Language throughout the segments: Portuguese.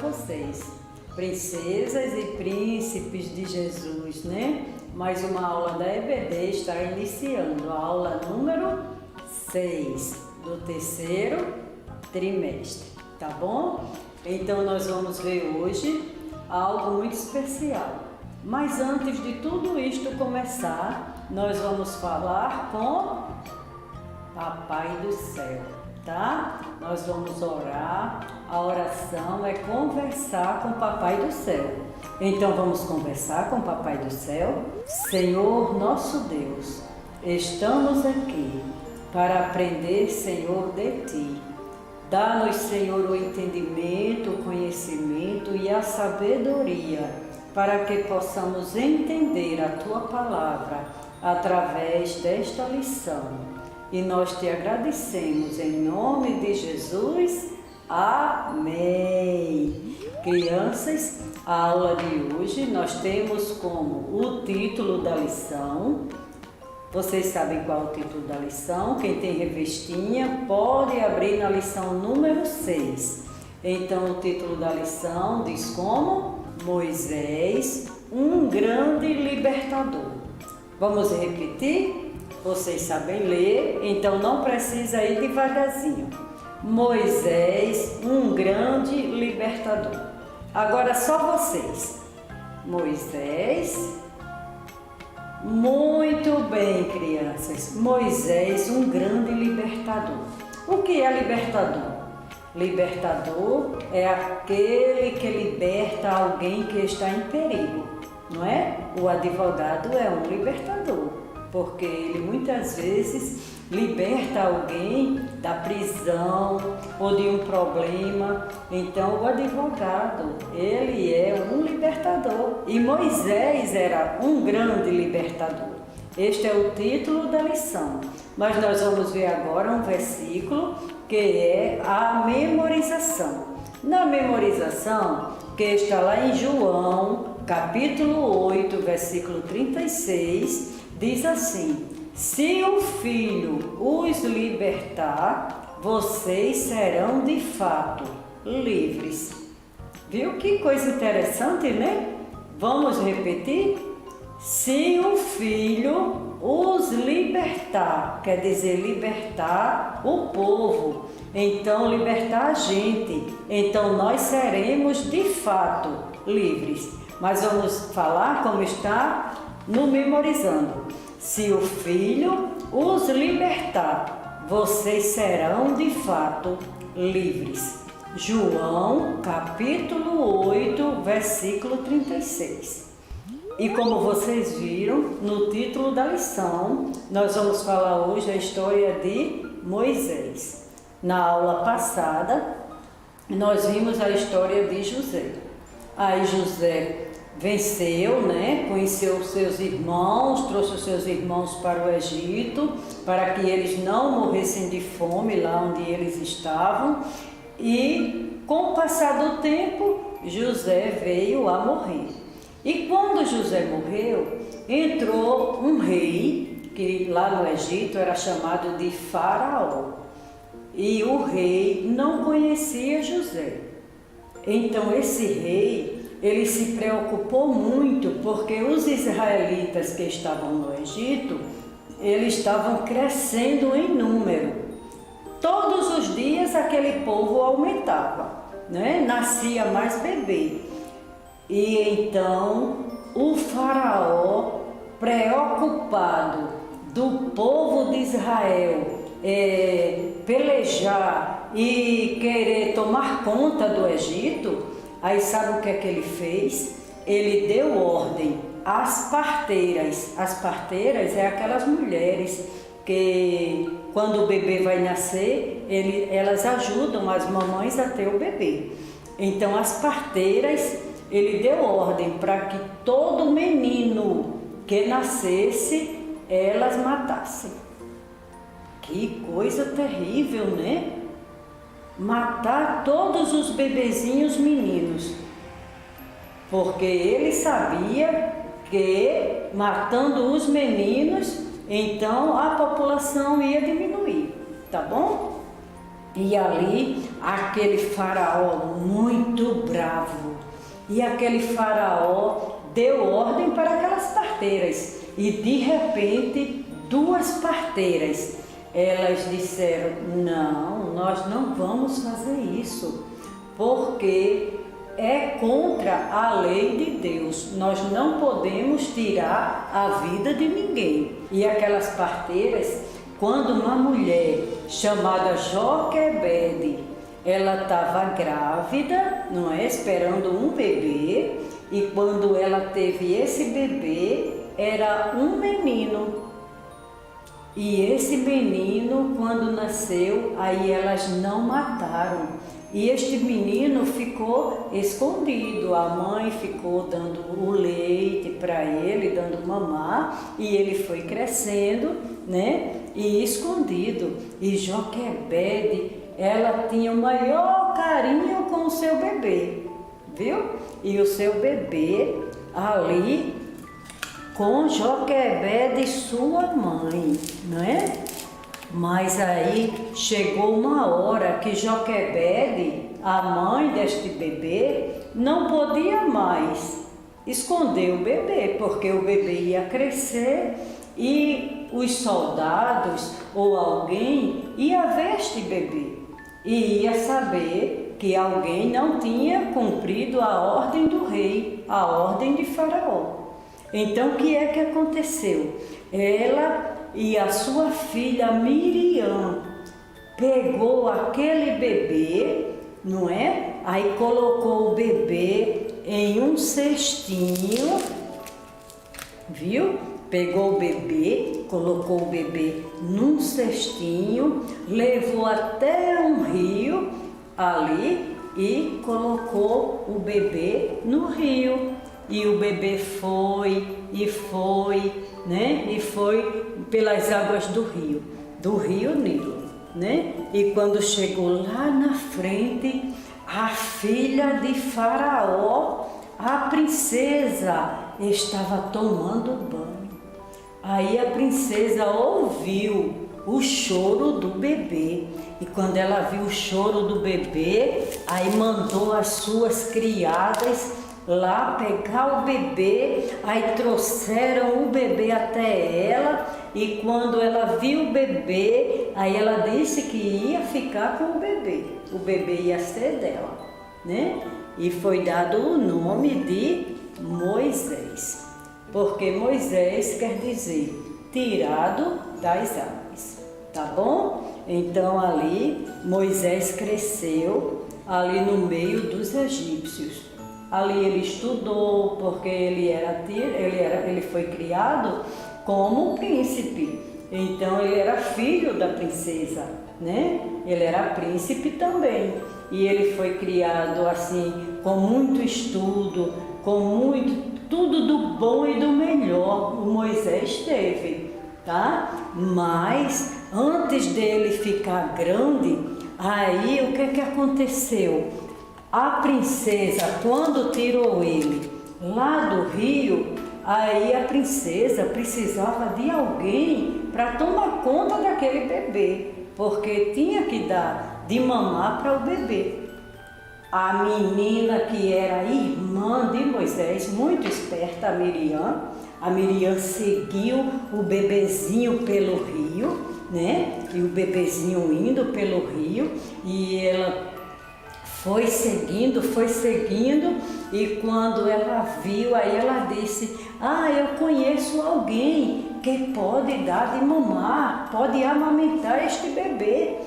vocês, princesas e príncipes de Jesus, né? Mais uma aula da EBD está iniciando, a aula número 6 do terceiro trimestre, tá bom? Então nós vamos ver hoje algo muito especial. Mas antes de tudo isto começar, nós vamos falar com Papai do Céu, tá? Nós vamos orar, a oração é conversar com Papai do Céu. Então vamos conversar com Papai do Céu. Senhor nosso Deus, estamos aqui para aprender, Senhor, de Ti. Dá-nos, Senhor, o entendimento, o conhecimento e a sabedoria para que possamos entender a Tua palavra através desta lição. E nós Te agradecemos em nome de Jesus. Amém. Crianças, a aula de hoje nós temos como o título da lição. Vocês sabem qual é o título da lição? Quem tem revistinha pode abrir na lição número 6. Então o título da lição diz como? Moisés, um grande libertador. Vamos repetir? Vocês sabem ler, então não precisa ir devagarzinho. Moisés, um grande libertador. Agora só vocês. Moisés. Muito bem, crianças. Moisés, um grande libertador. O que é libertador? Libertador é aquele que liberta alguém que está em perigo, não é? O advogado é um libertador, porque ele muitas vezes liberta alguém da prisão ou de um problema. Então o advogado, ele é um libertador. E Moisés era um grande libertador. Este é o título da lição. Mas nós vamos ver agora um versículo que é a memorização. Na memorização, que está lá em João, capítulo 8, versículo 36, diz assim: se o Filho os libertar, vocês serão de fato livres. Viu que coisa interessante, né? Vamos repetir? Se o Filho os libertar, quer dizer, libertar o povo, então libertar a gente, então nós seremos de fato livres. Mas vamos falar como está no memorizando. Se o Filho os libertar, vocês serão de fato livres. João, capítulo 8, versículo 36. E como vocês viram no título da lição, nós vamos falar hoje a história de Moisés. Na aula passada, nós vimos a história de José. Aí José venceu, né? Conheceu os seus irmãos, trouxe os seus irmãos para o Egito, para que eles não morressem de fome lá onde eles estavam. E com o passar do tempo, José veio a morrer. E quando José morreu, entrou um rei, que lá no Egito era chamado de Faraó. E o rei não conhecia José. Então esse rei, ele se preocupou muito, porque os israelitas que estavam no Egito, eles estavam crescendo em número. Todos os dias aquele povo aumentava, né? Nascia mais bebê. E então o Faraó, preocupado do povo de Israel pelejar e querer tomar conta do Egito, aí sabe o que é que ele fez? Ele deu ordem às parteiras. As parteiras é aquelas mulheres que quando o bebê vai nascer, elas ajudam as mamães a ter o bebê. Então as parteiras, ele deu ordem para que todo menino que nascesse, elas matassem. Que coisa terrível, né? Matar todos os bebezinhos meninos. Porque ele sabia que matando os meninos, então a população ia diminuir, tá bom? E ali aquele faraó muito bravo. E aquele faraó deu ordem para aquelas parteiras. E de repente, duas parteiras, elas disseram: não, nós não vamos fazer isso, porque é contra a lei de Deus. Nós não podemos tirar a vida de ninguém. E aquelas parteiras, quando uma mulher chamada Joquebede, ela estava grávida, não é? Esperando um bebê, e quando ela teve esse bebê, era um menino. E esse menino, quando nasceu, aí elas não mataram. E este menino ficou escondido, a mãe ficou dando o leite para ele, dando mamar, e ele foi crescendo, né? E escondido. E Joquebede, ela tinha o maior carinho com o seu bebê, viu? E o seu bebê ali com Joquebede, sua mãe, não é? Mas aí chegou uma hora que Joquebede, a mãe deste bebê, não podia mais esconder o bebê, porque o bebê ia crescer e os soldados ou alguém ia ver este bebê e ia saber que alguém não tinha cumprido a ordem do rei, a ordem de Faraó. Então, o que é que aconteceu? Ela e a sua filha Miriam pegou aquele bebê, não é? Aí colocou o bebê em um cestinho, viu? Pegou o bebê, colocou o bebê num cestinho, levou até um rio ali e colocou o bebê no rio. E o bebê foi, né? E foi pelas águas do rio Nilo, né? E quando chegou lá na frente, a filha de Faraó, a princesa, estava tomando banho. Aí a princesa ouviu o choro do bebê. E quando ela viu o choro do bebê, aí mandou as suas criadas lá pegar o bebê, aí trouxeram o bebê até ela, e quando ela viu o bebê, aí ela disse que ia ficar com o bebê ia ser dela, né? E foi dado o nome de Moisés, porque Moisés quer dizer tirado das águas, tá bom? Então ali Moisés cresceu ali no meio dos egípcios. Ali ele estudou, porque ele foi criado como príncipe. Então ele era filho da princesa, né? Ele era príncipe também. E ele foi criado assim, com muito estudo, tudo do bom e do melhor o Moisés teve, tá? Mas antes dele ficar grande, aí o que aconteceu? A princesa, quando tirou ele lá do rio, aí a princesa precisava de alguém para tomar conta daquele bebê, porque tinha que dar de mamar para o bebê. A menina que era irmã de Moisés, muito esperta, a Miriam seguiu o bebezinho pelo rio, né? E o bebezinho indo pelo rio, e ela foi seguindo, e quando ela viu, aí ela disse: eu conheço alguém que pode dar de mamar, pode amamentar este bebê.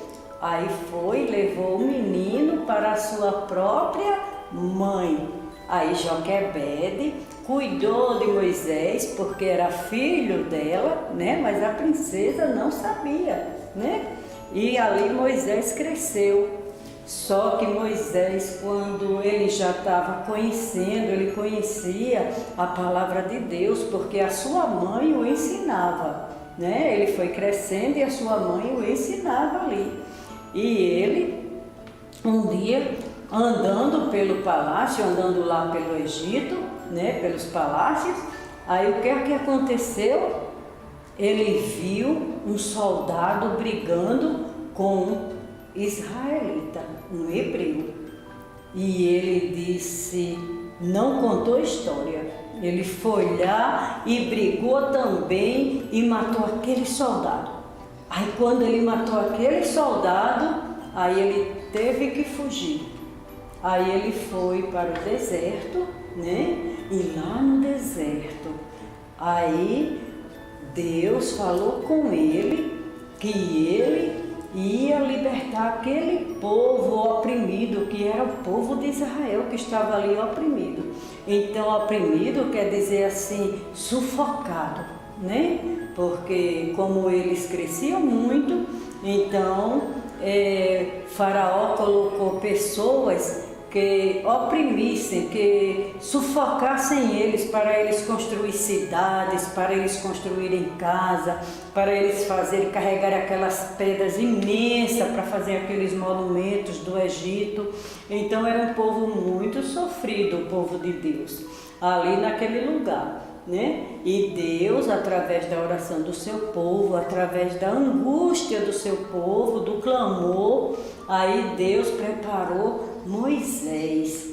Aí foi, levou o menino para a sua própria mãe. Aí Joquebede cuidou de Moisés, porque era filho dela, né? Mas a princesa não sabia, né? E ali Moisés cresceu. Só que Moisés, quando ele já estava conhecendo, ele conhecia a palavra de Deus, porque a sua mãe o ensinava, né? Ele foi crescendo e a sua mãe o ensinava ali. E ele, um dia, andando pelo palácio, andando lá pelo Egito, né? Pelos palácios, aí o que é que aconteceu? Ele viu um soldado brigando com israelita, um hebreu. E ele disse, não contou história. Ele foi lá e brigou também e matou aquele soldado. Aí quando ele matou aquele soldado, aí ele teve que fugir. Aí ele foi para o deserto, né? E lá no deserto, aí Deus falou com ele que ele ia libertar aquele povo oprimido, que era o povo de Israel que estava ali oprimido. Então, oprimido quer dizer assim, sufocado, né? Porque como eles cresciam muito, então Faraó colocou pessoas que oprimissem, que sufocassem eles para eles construir cidades, para eles construírem casa, para eles carregar aquelas pedras imensas para fazer aqueles monumentos do Egito. Então era um povo muito sofrido, o povo de Deus, ali naquele lugar, né? E Deus, através da oração do seu povo, através da angústia do seu povo, do clamor, aí Deus preparou Moisés.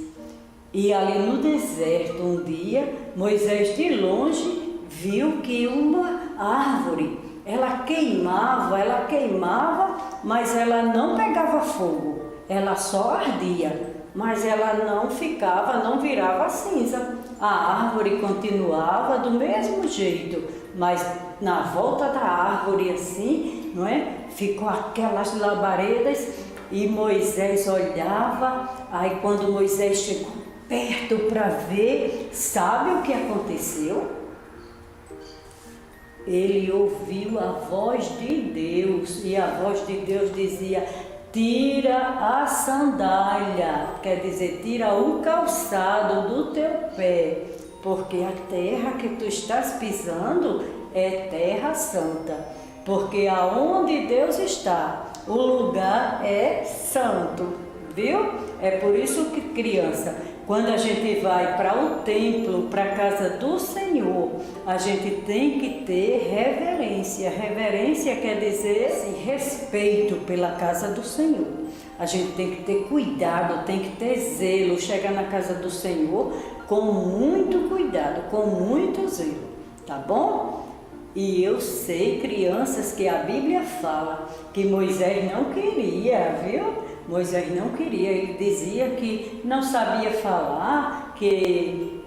E ali no deserto, um dia, Moisés de longe viu que uma árvore, ela queimava, mas ela não pegava fogo, ela só ardia, mas ela não virava cinza. A árvore continuava do mesmo jeito, mas na volta da árvore assim, não é? Ficou aquelas labaredas. E Moisés olhava, aí quando Moisés chegou perto para ver, sabe o que aconteceu? Ele ouviu a voz de Deus, e a voz de Deus dizia, tira a sandália, quer dizer, tira o calçado do teu pé, porque a terra que tu estás pisando é terra santa, porque aonde Deus está, o lugar é santo, viu? É por isso que, criança, quando a gente vai para o templo, para a casa do Senhor, a gente tem que ter reverência. Reverência quer dizer assim, respeito pela casa do Senhor. A gente tem que ter cuidado, tem que ter zelo, chegar na casa do Senhor com muito cuidado, com muito zelo, tá bom? E eu sei, crianças, que a Bíblia fala que Moisés não queria, viu? Moisés não queria, ele dizia que não sabia falar, que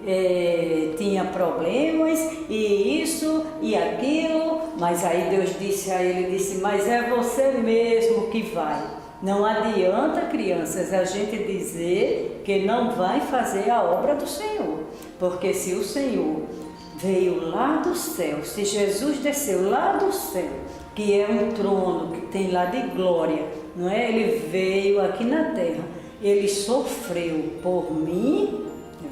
tinha problemas e isso e aquilo, mas aí Deus disse a ele, mas é você mesmo que vai. Não adianta, crianças, a gente dizer que não vai fazer a obra do Senhor, porque se o Senhor veio lá do céu, se Jesus desceu lá do céu, que é um trono que tem lá de glória, não é? Ele veio aqui na terra, ele sofreu por mim,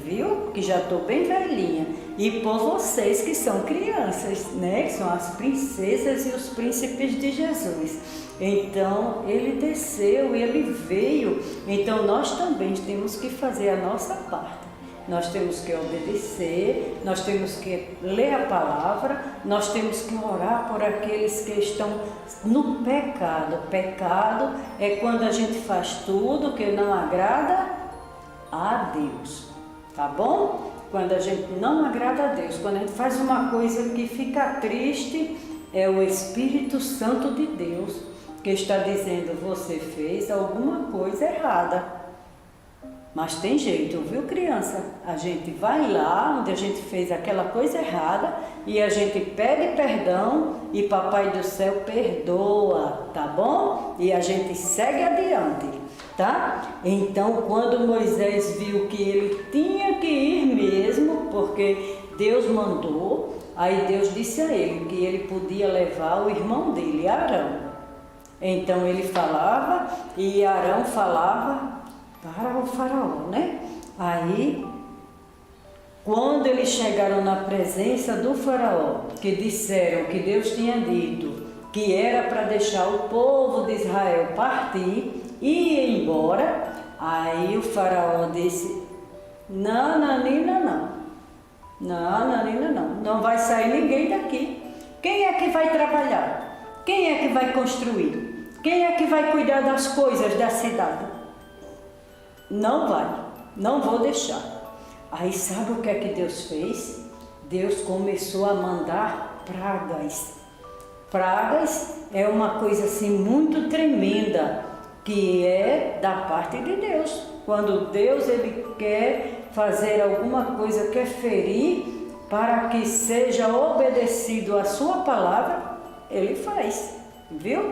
viu? Que já estou bem velhinha, e por vocês que são crianças, né? Que são as princesas e os príncipes de Jesus. Então, ele desceu e ele veio, então nós também temos que fazer a nossa parte. Nós temos que obedecer, nós temos que ler a palavra, nós temos que orar por aqueles que estão no pecado. Pecado é quando a gente faz tudo que não agrada a Deus, tá bom? Quando a gente não agrada a Deus, quando a gente faz uma coisa que fica triste, é o Espírito Santo de Deus que está dizendo, você fez alguma coisa errada. Mas tem jeito, viu, criança? A gente vai lá onde a gente fez aquela coisa errada e a gente pede perdão e Papai do Céu perdoa, tá bom? E a gente segue adiante, tá? Então, quando Moisés viu que ele tinha que ir mesmo, porque Deus mandou, aí Deus disse a ele que ele podia levar o irmão dele, Arão. Então ele falava e Arão falava para o faraó, né? Aí, quando eles chegaram na presença do faraó, que disseram que Deus tinha dito que era para deixar o povo de Israel partir e ir embora, aí o faraó disse, não, Nanina, não. Não, Nanina, não. Não vai sair ninguém daqui. Quem é que vai trabalhar? Quem é que vai construir? Quem é que vai cuidar das coisas da cidade? Não vai, não vou deixar. Aí sabe o que é que Deus fez? Deus começou a mandar pragas. Pragas é uma coisa assim muito tremenda, que é da parte de Deus. Quando Deus ele quer fazer alguma coisa, quer ferir, para que seja obedecido a sua palavra, ele faz, viu?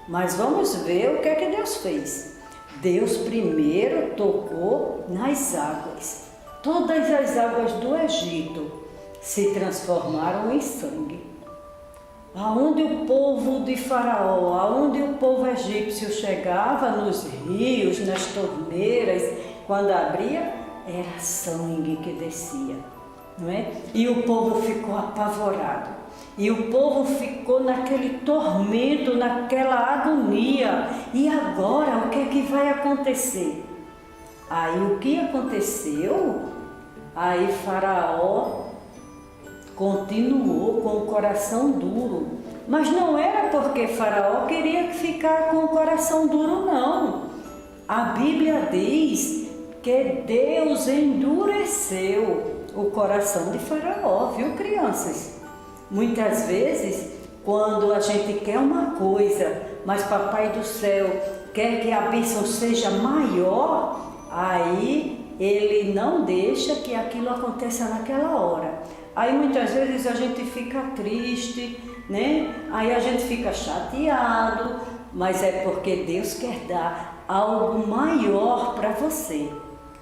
Mas vamos ver o que é que Deus fez. Deus primeiro tocou nas águas. Todas as águas do Egito se transformaram em sangue. Aonde o povo de Faraó, aonde o povo egípcio chegava, nos rios, nas torneiras, quando abria, era sangue que descia, não é? E o povo ficou apavorado. E o povo ficou naquele tormento, naquela agonia. E agora, o que é que vai acontecer? Aí o que aconteceu? Aí Faraó continuou com o coração duro. Mas não era porque Faraó queria ficar com o coração duro, não. A Bíblia diz que Deus endureceu o coração de Faraó, viu, crianças? Muitas vezes, quando a gente quer uma coisa, mas Papai do Céu quer que a bênção seja maior, aí Ele não deixa que aquilo aconteça naquela hora. Aí muitas vezes a gente fica triste, né? Aí a gente fica chateado, mas é porque Deus quer dar algo maior para você.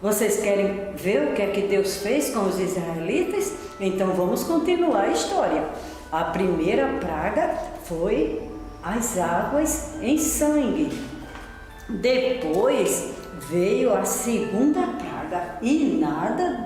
Vocês querem ver o que é que Deus fez com os israelitas? Então vamos continuar a história. A primeira praga foi as águas em sangue. Depois veio a segunda praga e nada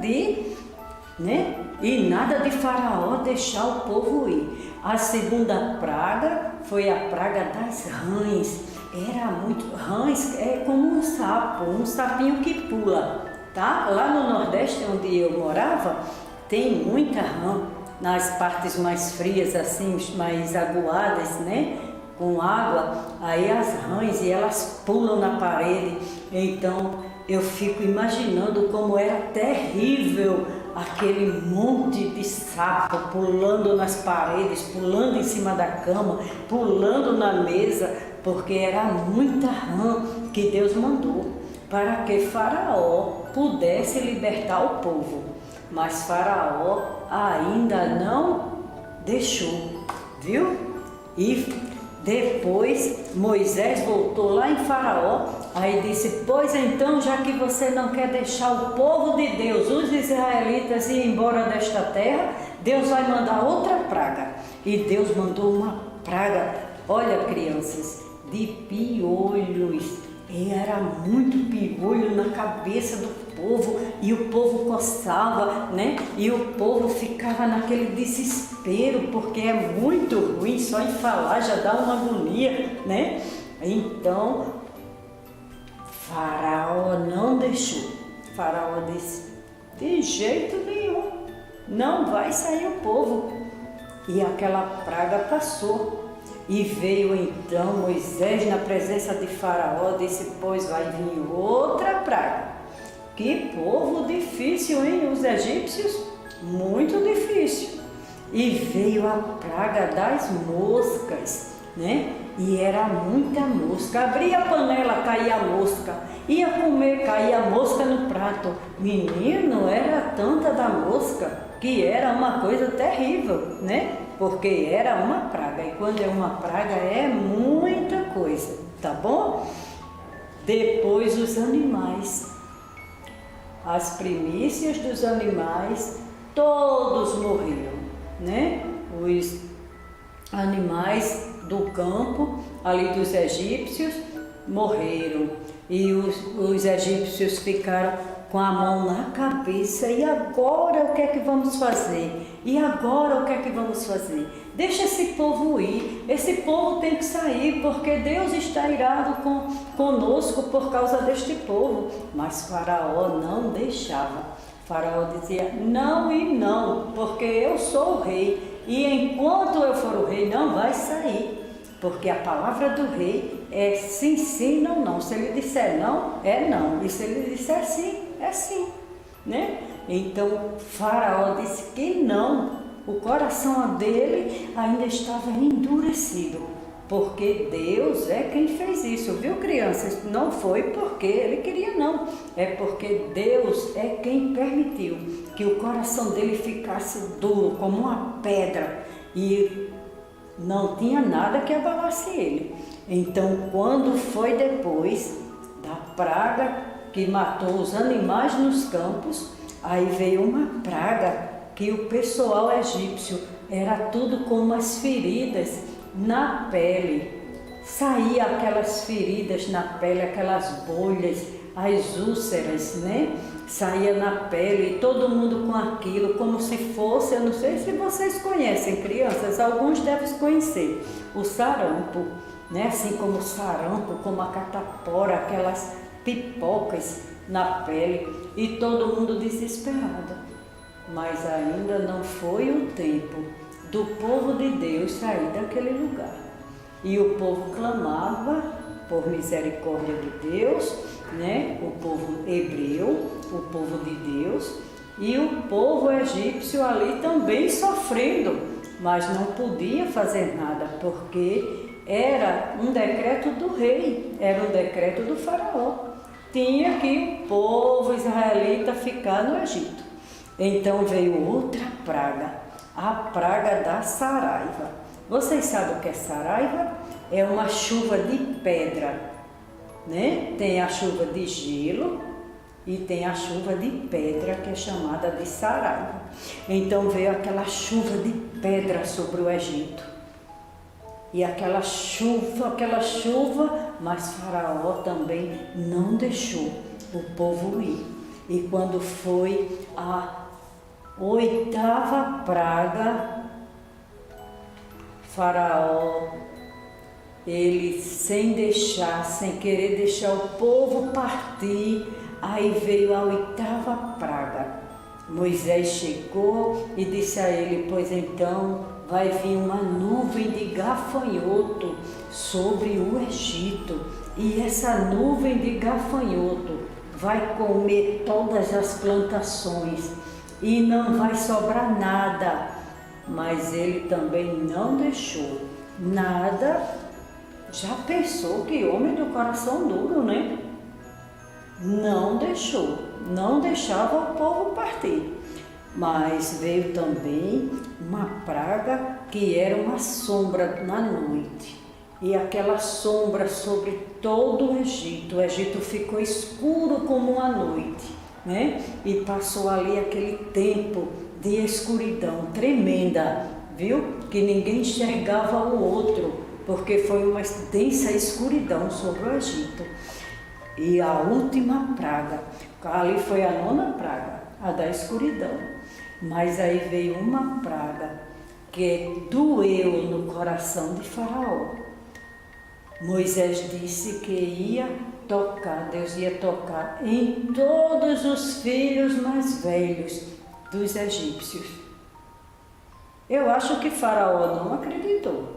de Faraó deixar o povo ir. A segunda praga foi a praga das rãs. Era muito... Rãs é como um sapinho que pula, tá? Lá no Nordeste, onde eu morava, tem muita rã. Nas partes mais frias, assim, mais aguadas, né? Com água, aí as rãs, e elas pulam na parede. Então, eu fico imaginando como era terrível aquele monte de sapo pulando nas paredes, pulando em cima da cama, pulando na mesa, porque era muita rã que Deus mandou para que Faraó pudesse libertar o povo. Mas Faraó ainda não deixou, viu? E depois Moisés voltou lá em Faraó, aí disse: pois então, já que você não quer deixar o povo de Deus, os israelitas, ir embora desta terra, Deus vai mandar outra praga. E Deus mandou uma praga, olha, crianças, de piolhos. E era muito piolho na cabeça do povo, e o povo coçava, né? E o povo ficava naquele desespero, porque é muito ruim, só em falar já dá uma agonia, né? Então, Faraó não deixou. Faraó disse: de jeito nenhum, não vai sair o povo. E aquela praga passou. E veio então Moisés na presença de Faraó, disse: pois vai vir outra praga. Que povo difícil, hein? Os egípcios, muito difícil. E veio a praga das moscas, né? E era muita mosca. Abria a panela, caía a mosca. Ia comer, caía a mosca no prato. Menino, era tanta da mosca que era uma coisa terrível, né? Porque era uma praga. E quando é uma praga é muita coisa, tá bom? Depois os animais. As primícias dos animais, todos morreram, né? Os animais do campo, ali dos egípcios, morreram. E os egípcios ficaram com a mão na cabeça. E agora o que é que vamos fazer? E agora o que é que vamos fazer? Deixa esse povo ir. Esse povo tem que sair, porque Deus está irado conosco por causa deste povo. Mas Faraó não deixava. Faraó dizia: não e não, porque eu sou o rei. E enquanto eu for o rei, não vai sair. porque a palavra do rei é sim, sim, não, não. Se ele disser não, é não. E se ele disser sim, é sim, né? Então Faraó disse que não. O coração dele ainda estava endurecido, porque Deus é quem fez isso, viu, crianças? Não foi porque ele queria, não. É porque Deus é quem permitiu que o coração dele ficasse duro, como uma pedra, e não tinha nada que abalasse ele. Então, quando foi depois da praga que matou os animais nos campos, aí veio uma praga que o pessoal egípcio era tudo com umas feridas na pele. Saía aquelas feridas na pele, aquelas bolhas, as úlceras, né? Saía na pele e todo mundo com aquilo, como se fosse, eu não sei se vocês conhecem, crianças, alguns devem conhecer, o sarampo, né? Assim como o sarampo, como a catapora, aquelas pipocas na pele, e todo mundo desesperado. Mas ainda não foi o tempo do povo de Deus sair daquele lugar. E o povo clamava por misericórdia de Deus, né? O povo hebreu, o povo de Deus, e o povo egípcio ali também sofrendo, mas não podia fazer nada, porque era um decreto do rei, era um decreto do faraó. Tinha que o povo israelita ficar no Egito. Então veio outra praga, a praga da saraiva. Vocês sabem o que é saraiva? É uma chuva de pedra, né? Tem a chuva de gelo e tem a chuva de pedra, que é chamada de saraiva. Então veio aquela chuva de pedra sobre o Egito. E aquela chuva, mas Faraó também não deixou o povo ir. E quando foi a 8ª praga, Faraó, ele sem querer deixar o povo partir, aí veio a 8ª praga. Moisés chegou e disse a ele: pois então vai vir uma nuvem de gafanhoto sobre o Egito, e essa nuvem de gafanhoto vai comer todas as plantações e não vai sobrar nada. Mas ele também não deixou nada. Já pensou que homem do coração duro, né? Não deixou, não deixava o povo partir. Mas veio também uma praga que era uma sombra na noite. E aquela sombra sobre todo o Egito ficou escuro como a noite, né? E passou ali aquele tempo de escuridão tremenda, viu? Que ninguém enxergava o outro, porque foi uma densa escuridão sobre o Egito. E a última praga, ali foi a 9ª praga, a da escuridão. Mas aí veio uma praga que doeu no coração de Faraó. Moisés disse que Deus ia tocar em todos os filhos mais velhos dos egípcios. Eu acho que Faraó não acreditou,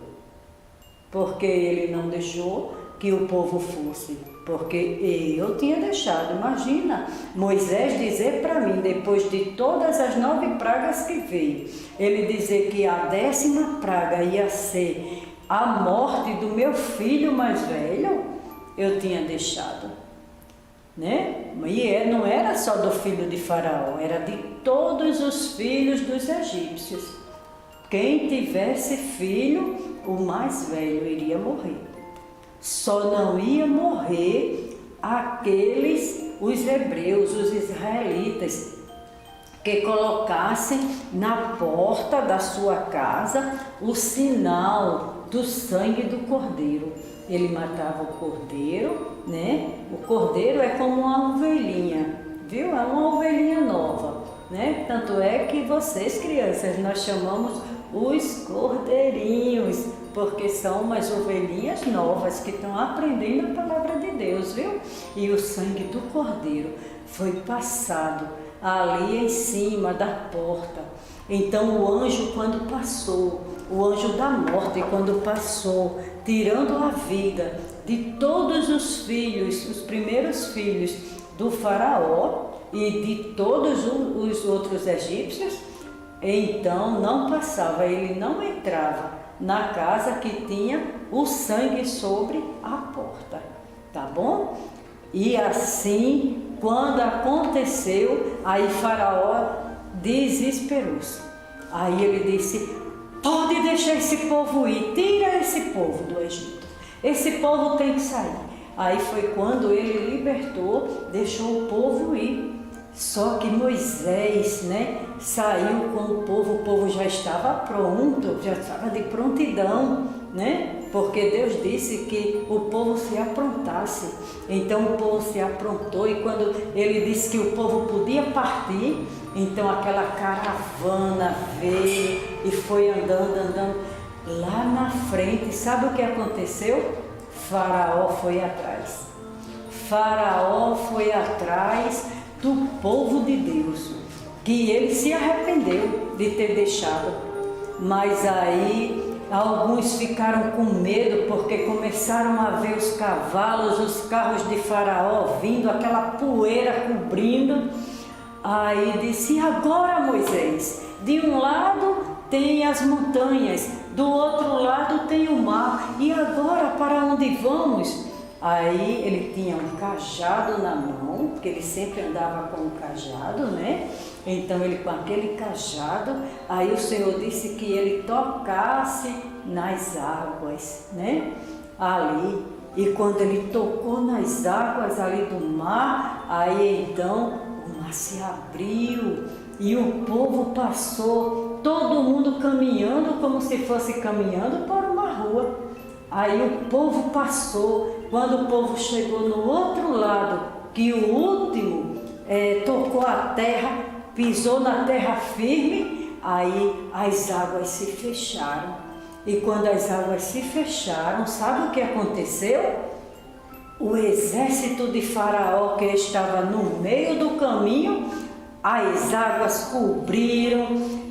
porque ele não deixou que o povo fosse, porque eu tinha deixado. Imagina, Moisés dizer para mim, depois de todas as 9 pragas que veio, ele dizer que a 10ª praga ia ser a morte do meu filho mais velho. Eu tinha deixado, né? E não era só do filho de Faraó, era de todos os filhos dos egípcios. Quem tivesse filho, o mais velho iria morrer. Só não ia morrer os hebreus, os israelitas, que colocassem na porta da sua casa o sinal do sangue do cordeiro. Ele matava o cordeiro, né? O cordeiro é como uma ovelhinha, viu? É uma ovelhinha nova, né? Tanto é que vocês, crianças, nós chamamos os cordeirinhos, porque são umas ovelhinhas novas que estão aprendendo a palavra de Deus, viu? E o sangue do cordeiro foi passado ali em cima da porta. Então o anjo, quando passou, o anjo da morte, quando passou, tirando a vida de todos os filhos, os primeiros filhos do faraó e de todos os outros egípcios, então não passava, ele não entrava na casa que tinha o sangue sobre a porta, tá bom? E assim, quando aconteceu, aí Faraó desesperou-se. Aí ele disse: pode deixar esse povo ir, tira esse povo do Egito, esse povo tem que sair. Aí foi quando ele libertou, deixou o povo ir. Só que Moisés, né, saiu com o povo já estava pronto, já estava de prontidão, né? Porque Deus disse que o povo se aprontasse. Então o povo se aprontou, e quando ele disse que o povo podia partir, então aquela caravana veio e foi andando lá na frente. Sabe o que aconteceu? Faraó foi atrás. Faraó foi atrás do povo de Deus, que ele se arrependeu de ter deixado. Mas aí alguns ficaram com medo, porque começaram a ver os cavalos, os carros de Faraó vindo, aquela poeira cobrindo. Aí disse: agora, Moisés, de um lado tem as montanhas, do outro lado tem o mar, e agora para onde vamos? Aí ele tinha um cajado na mão, porque ele sempre andava com um cajado, né? Então ele com aquele cajado, aí o Senhor disse que ele tocasse nas águas, né? Ali. E quando ele tocou nas águas ali do mar, aí então o mar se abriu e o povo passou, todo mundo caminhando como se fosse caminhando por uma rua. Aí o povo passou. Quando o povo chegou no outro lado, que o último tocou a terra, pisou na terra firme, aí as águas se fecharam. E quando as águas se fecharam, sabe o que aconteceu? O exército de Faraó, que estava no meio do caminho, as águas cobriram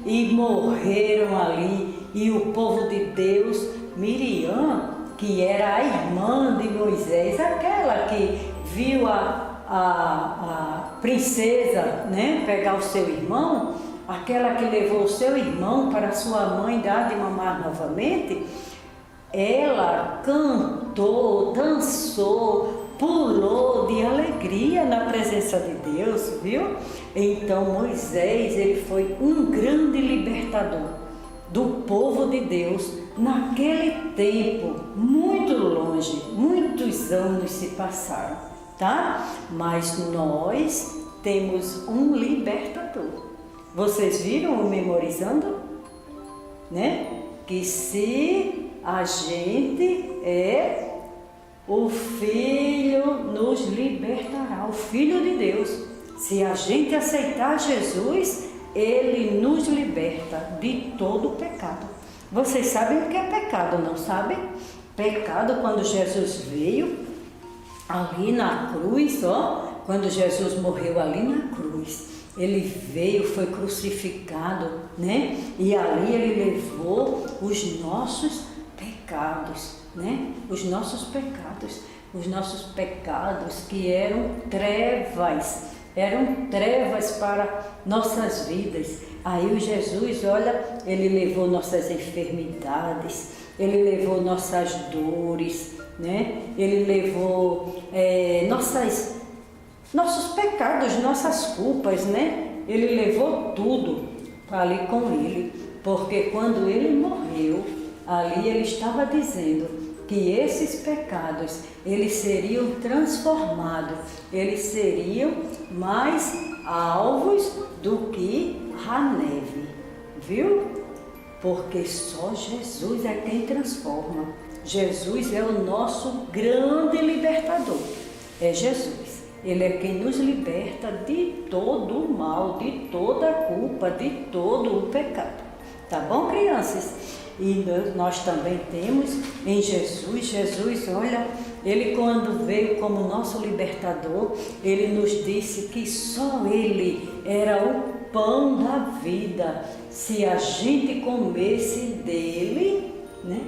e morreram ali. E o povo de Deus, Miriam, que era a irmã de Moisés, aquela que viu a princesa, né, pegar o seu irmão, aquela que levou o seu irmão para sua mãe dar de mamar novamente, ela cantou, dançou, pulou de alegria na presença de Deus, viu? Então Moisés, ele foi um grande libertador do povo de Deus. Naquele tempo, muito longe, muitos anos se passaram, tá? Mas nós temos um libertador. Vocês viram o memorizando? Né? Que se a gente o Filho nos libertará, o Filho de Deus. Se a gente aceitar Jesus, Ele nos liberta de todo o pecado. Vocês sabem o que é pecado, não sabem? Pecado, quando Jesus veio ali na cruz, quando Jesus morreu ali na cruz, ele veio, foi crucificado, né? E ali ele levou os nossos pecados, né? Os nossos pecados que eram trevas para nossas vidas. Aí o Jesus, olha, ele levou nossas enfermidades, ele levou nossas dores, né? Ele levou nossos pecados, nossas culpas, né? Ele levou tudo ali com ele, porque quando ele morreu, ali ele estava dizendo que esses pecados, eles seriam transformados, eles seriam mais alvos do que a neve, viu? Porque só Jesus é quem transforma. Jesus é o nosso grande libertador, é Jesus. Ele é quem nos liberta de todo o mal, de toda a culpa, de todo o pecado. Tá bom, crianças? E nós também temos em Jesus, olha, ele quando veio como nosso libertador, ele nos disse que só ele era o pão da vida. Se a gente comesse dele, né?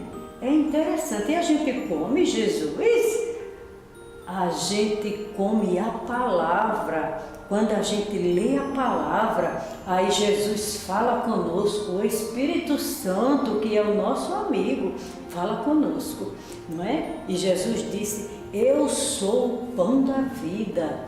É interessante. E a gente come Jesus? A gente come a palavra. Quando a gente lê a palavra, aí Jesus fala conosco. O Espírito Santo, que é o nosso amigo, fala conosco, não é? E Jesus disse: eu sou o pão da vida,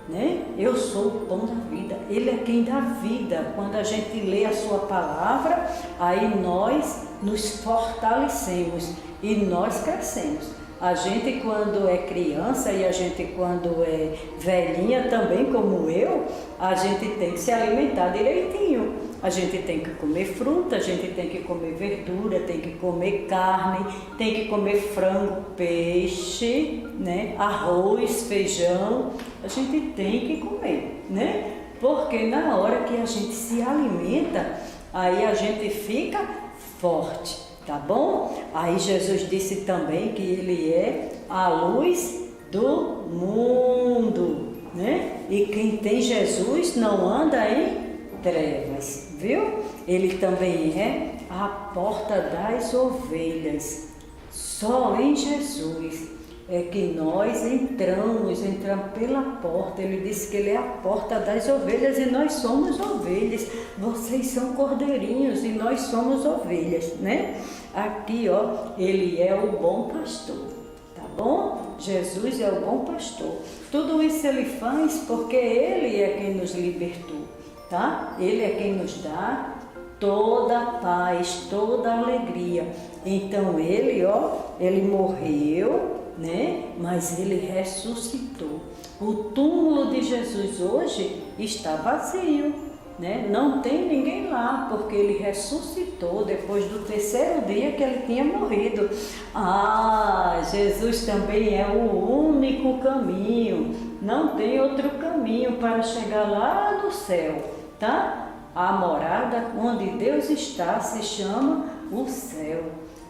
né? Eu sou o pão da vida. Ele é quem dá vida. Quando a gente lê a sua palavra, aí nós nos fortalecemos e nós crescemos. A gente, quando é criança e a gente, quando é velhinha também, como eu, a gente tem que se alimentar direitinho. A gente tem que comer fruta, a gente tem que comer verdura, tem que comer carne, tem que comer frango, peixe, né? Arroz, feijão. A gente tem que comer, né? Porque na hora que a gente se alimenta, aí a gente fica forte. Tá bom? Aí Jesus disse também que ele é a luz do mundo, né? E quem tem Jesus não anda em trevas, viu? Ele também é a porta das ovelhas. Só em Jesus é que nós entramos pela porta. Ele disse que ele é a porta das ovelhas e nós somos ovelhas. Vocês são cordeirinhos e nós somos ovelhas, né? Aqui, ó, ele é o bom pastor, tá bom? Jesus é o bom pastor. Tudo isso ele faz porque ele é quem nos libertou, tá? Ele é quem nos dá toda a paz, toda a alegria. Então ele, ó, ele morreu, né? Mas ele ressuscitou. O túmulo de Jesus hoje está vazio, né? Não tem ninguém lá, porque ele ressuscitou depois do terceiro dia que ele tinha morrido. Ah, Jesus também é o único caminho. Não tem outro caminho para chegar lá no céu, tá? A morada onde Deus está se chama o céu.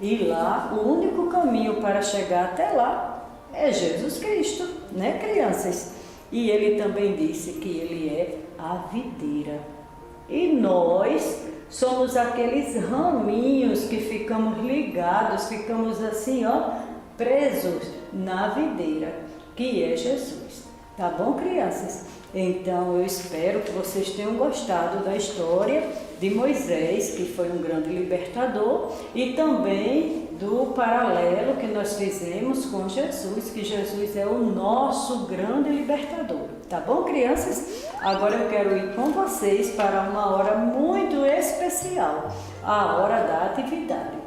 E lá, o único caminho para chegar até lá é Jesus Cristo, né, crianças? E ele também disse que ele é a videira. E nós somos aqueles raminhos que ficamos ligados, ficamos assim, ó, presos na videira, que é Jesus. Tá bom, crianças? Então, eu espero que vocês tenham gostado da história de Moisés, que foi um grande libertador, e também do paralelo que nós fizemos com Jesus, que Jesus é o nosso grande libertador. Tá bom, crianças? Agora eu quero ir com vocês para uma hora muito especial, a hora da atividade.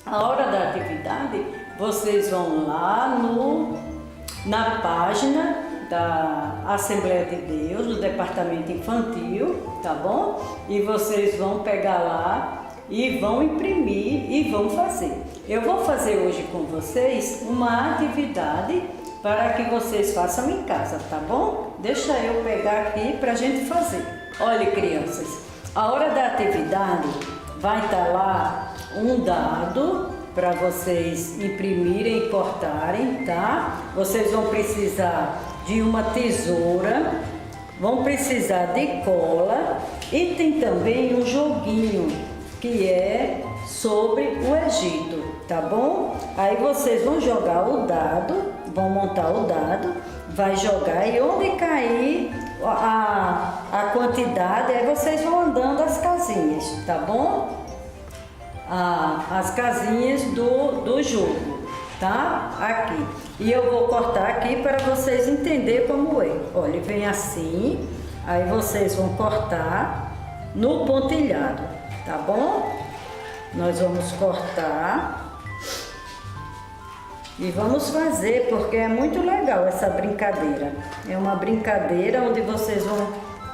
A hora da atividade, vocês vão lá na página da Assembleia de Deus, do Departamento Infantil, tá bom? E vocês vão pegar lá e vão imprimir e vão fazer. Eu vou fazer hoje com vocês uma atividade para que vocês façam em casa, tá bom? Deixa eu pegar aqui para a gente fazer. Olha, crianças, a hora da atividade vai estar lá um dado para vocês imprimirem e cortarem, tá? Vocês vão precisar de uma tesoura, vão precisar de cola e tem também um joguinho que é sobre o Egito, tá bom? Aí vocês vão jogar o dado, vão montar o dado, vai jogar e onde cair a quantidade, aí vocês vão andando as casinhas, tá bom? As casinhas do jogo, tá? Aqui. E eu vou cortar aqui para vocês entenderem como é. Olha, vem assim, aí vocês vão cortar no pontilhado, tá bom? Nós vamos cortar e vamos fazer, porque é muito legal essa brincadeira. É uma brincadeira onde vocês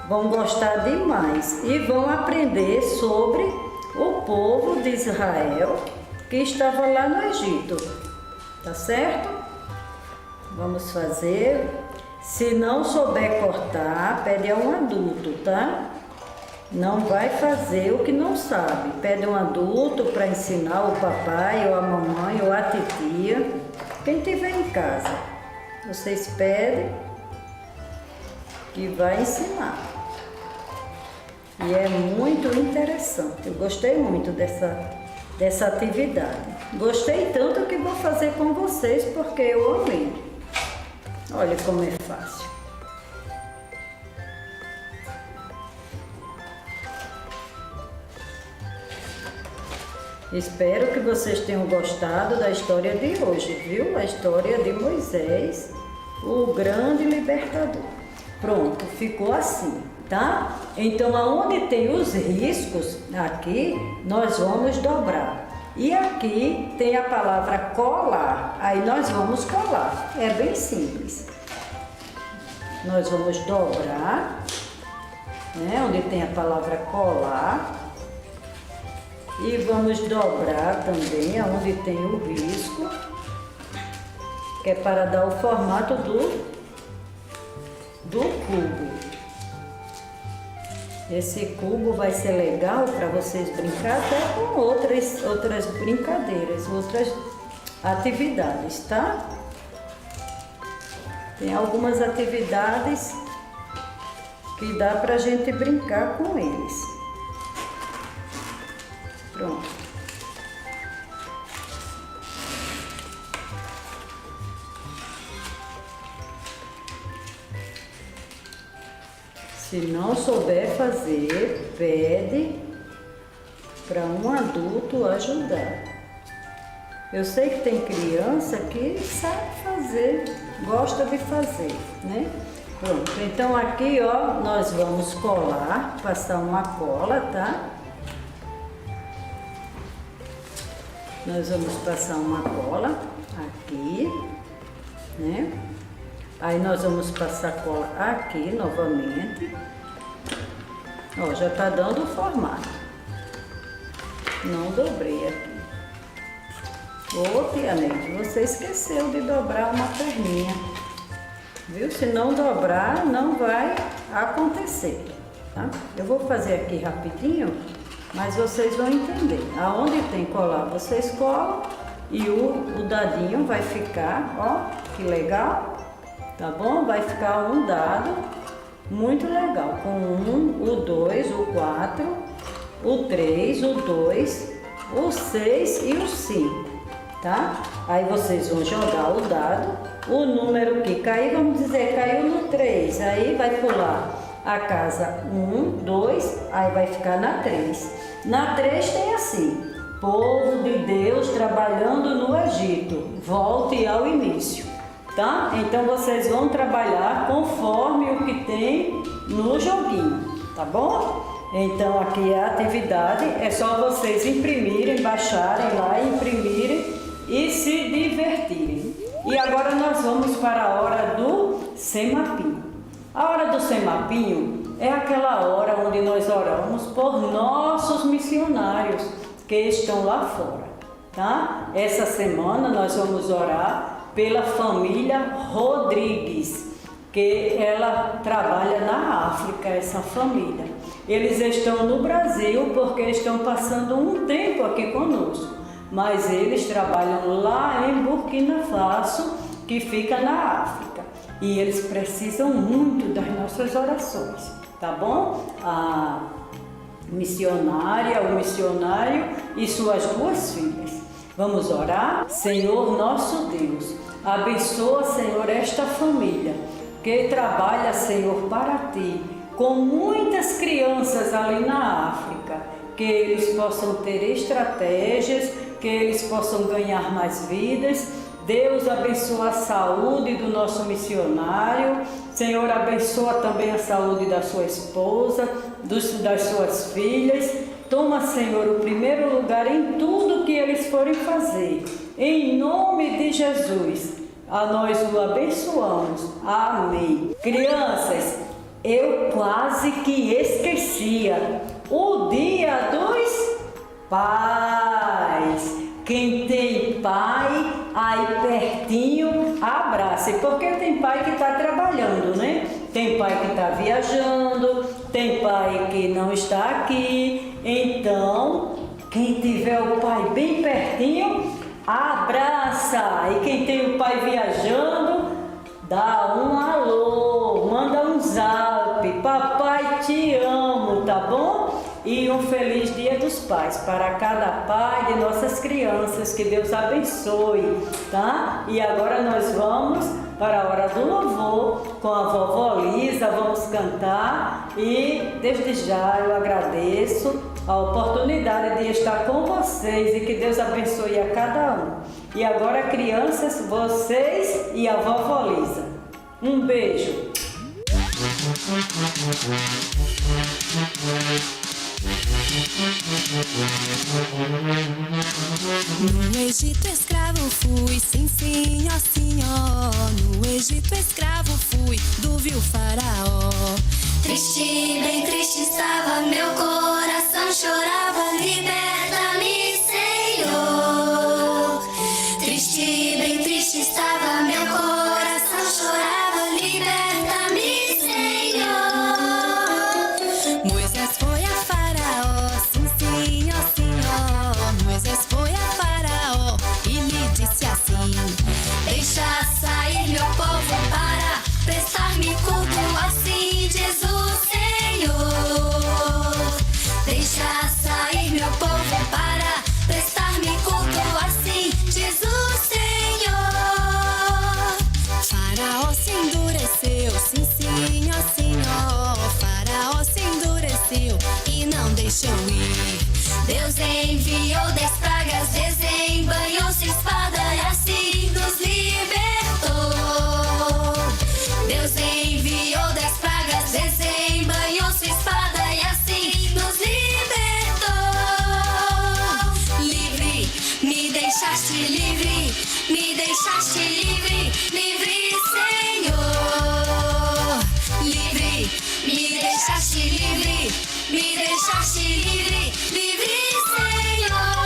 vão gostar demais e vão aprender sobre o povo de Israel que estava lá no Egito, tá certo? Vamos fazer. Se não souber cortar, pede a um adulto, tá? Não vai fazer o que não sabe. Pede um adulto para ensinar, o papai, ou a mamãe, ou a titia, quem tiver em casa. Vocês pedem que vai ensinar. E é muito interessante. Eu gostei muito dessa atividade. Gostei tanto que vou fazer com vocês porque eu amei. Olha como é fácil. Espero que vocês tenham gostado da história de hoje, viu? A história de Moisés, o grande libertador. Pronto, ficou assim, tá? Então, aonde tem os riscos, aqui nós vamos dobrar. E aqui tem a palavra colar, aí nós vamos colar. É bem simples. Nós vamos dobrar, né? Onde tem a palavra colar. E vamos dobrar também aonde tem o risco, que é para dar o formato do cubo. Esse cubo vai ser legal para vocês brincar até com outras brincadeiras, outras atividades, tá? Tem algumas atividades que dá para a gente brincar com eles. Pronto. Se não souber fazer, pede para um adulto ajudar. Eu sei que tem criança que sabe fazer, gosta de fazer, né? Pronto, então aqui, ó, nós vamos colar, passar uma cola, tá? Nós vamos passar uma cola aqui, né? Aí nós vamos passar cola aqui novamente. Ó, já tá dando o formato. Não dobrei aqui. Ô, tia Neide, você esqueceu de dobrar uma perninha. Viu? Se não dobrar, não vai acontecer, tá? Eu vou fazer aqui rapidinho, mas vocês vão entender. Aonde tem colar, vocês colam e o dadinho vai ficar, ó, que legal, tá bom? Vai ficar um dado muito legal, com o 2, o 4, o 3, o 2, o 6 e o 5, tá? Aí vocês vão jogar o dado, o número que cair, vamos dizer, caiu no 3, aí vai pular a casa 1, 2, aí vai ficar na 3. Na 3 tem assim: povo de Deus trabalhando no Egito, volte ao início, tá? Então vocês vão trabalhar conforme o que tem no joguinho, tá bom? Então aqui a atividade é só vocês imprimirem, baixarem lá, imprimirem e se divertirem. E agora nós vamos para a hora do semapinho. A hora do semapinho é aquela hora onde nós oramos por nossos missionários que estão lá fora, tá? Essa semana nós vamos orar pela família Rodrigues, que ela trabalha na África, essa família. Eles estão no Brasil porque estão passando um tempo aqui conosco, mas eles trabalham lá em Burkina Faso, que fica na África, e eles precisam muito das nossas orações, tá bom? A missionária, o missionário e suas 2 filhas. Vamos orar? Senhor nosso Deus, abençoa, Senhor, esta família que trabalha, Senhor, para Ti, com muitas crianças ali na África, que eles possam ter estratégias, que eles possam ganhar mais vidas. Deus abençoa a saúde do nosso missionário. Senhor, abençoa também a saúde da sua esposa, das suas filhas. Toma, Senhor, o primeiro lugar em tudo que eles forem fazer. Em nome de Jesus, a nós o abençoamos. Amém. Crianças, eu quase que esquecia o Dia dos Pais. Quem tem pai aí pertinho, abraça. Porque tem pai que está trabalhando, né? Tem pai que está viajando, tem pai que não está aqui. Então, quem tiver o pai bem pertinho, abraça. E quem tem o pai viajando, dá um alô, manda um zap. Papai te amo, tá bom? e um feliz Dia dos Pais para cada pai de nossas crianças. Que Deus abençoe, tá? E agora nós vamos para a hora do louvor com a vovó Lisa, vamos cantar e desde já eu agradeço a oportunidade de estar com vocês e que Deus abençoe a cada um. E agora, crianças, vocês e a vovó Lisa. Um beijo. No Egito escravo fui, sim, sim, ó, sim, ó. No Egito escravo fui, do vil faraó. Triste, bem triste estava, meu coração chorava, liberta-me, Senhor. Triste, bem triste estava, meu coração chorava, liberta-me, Senhor. Moisés foi a faraó, sim, sim, ó, sim, ó. Moisés foi a faraó e lhe disse assim: Deixa sair meu povo para prestar-me culto, assim diz o Senhor. Deixa sair meu povo para prestar-me culto, assim diz o Senhor. Faraó se endureceu, sim, sim, ó, sim, ó. Faraó se endureceu e não deixou ir. Deus enviou 10 pragas, desembanhou-se espada e assim nos libertou. Deus enviou 10 pragas, desembanhou-se espada e assim nos libertou. Livre, me deixaste livre, me deixaste livre, livre, Senhor. Livre, me deixaste livre, me deixaste livre, livre, Senhor.